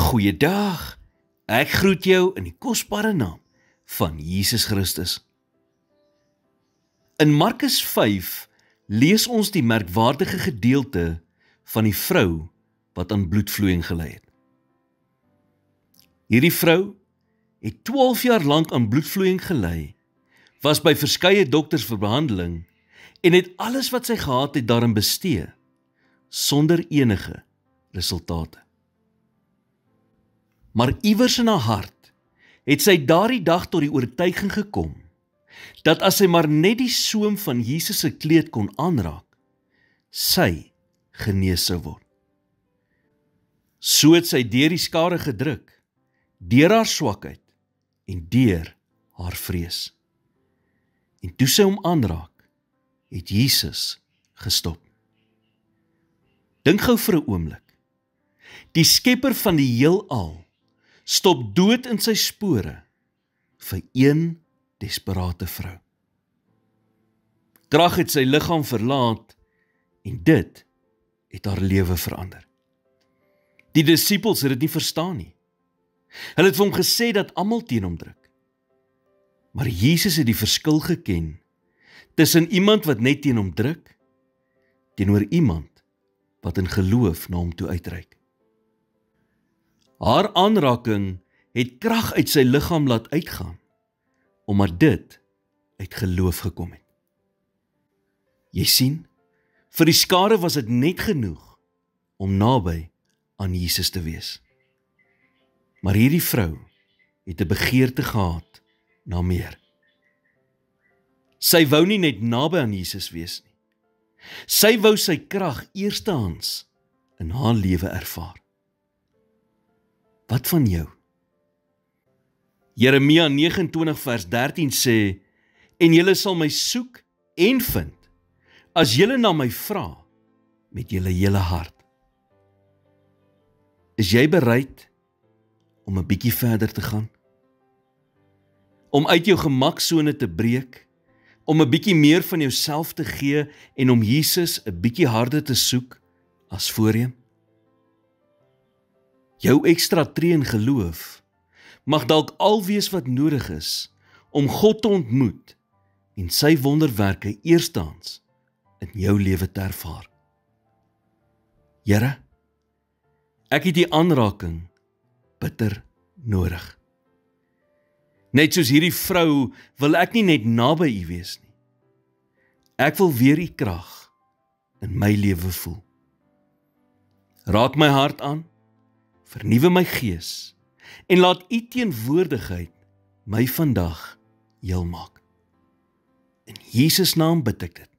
Goeiedag, ek groet jou in die kosbare naam van Jesus Christus. In Markus 5 lees ons die merkwaardige gedeelte van die vrou wat aan bloedvloeiing gely het. Hierdie vrou het 12 jaar lank aan bloedvloeiing gely, was by verskeie dokters vir behandeling en het alles wat sy gehad het daarin bestee, sonder enige resultate. Maar iewers in haar hart het sy daardie dag tot die oortuiging gekom, dat as sy maar net die soem van Jesus se kleed kon aanraak, sy genees sou word. So het sy deur die skare gedruk, deur haar swakheid en deur haar vrees. En toe sy hom aanraak, het Jesus gestop. Dink gou vir 'n oomblik. Die skepper van die heelal stop dood in sy spore vir een desperate vrou. Krag het sy liggaam verlaat en dit het haar lewe verander. Die disippels het dit nie verstaan nie. Hulle het vir hom gesê dat almal teen hom druk. Maar Jesus het die verskil geken tussen iemand wat net teen hom druk, teenoor iemand wat in geloof na hom toe uitreik. Haar aanraking het krag uit sy liggaam laat uitgaan, omdat dit uit geloof gekom het. Jy sien, vir die skare was dit net genoeg om naby aan Jesus te wees. Maar hierdie vrou het 'n begeerte gehad na meer. Sy wou nie net naby aan Jesus wees nie. Sy wou sy krag eerstehands in haar lewe ervaar. Wat van jou? Jeremia 29 vers 13 sê, en julle sal my soek en vind, as julle na my vra met julle hele hart. Is jy bereid om 'n bietjie verder te gaan? Om uit jou gemaksone te breek, om 'n bietjie meer van jouself te gee en om Jesus 'n bietjie harder te soek as voorheen? Jou ekstra tree in geloof mag dalk al wees wat nodig is om God te ontmoet en sy wonderwerke eerstehands in jou lewe te ervaar. Here, ek het die aanraking bitter nodig. Net soos hierdie vrou wil ek nie net naby U wees nie. Ek wil weer U krag in my lewe voel. Raak my hart aan, vernuwe my gees en laat U teenwoordigheid my vandag heel maak. In Jesus naam bid ek dit.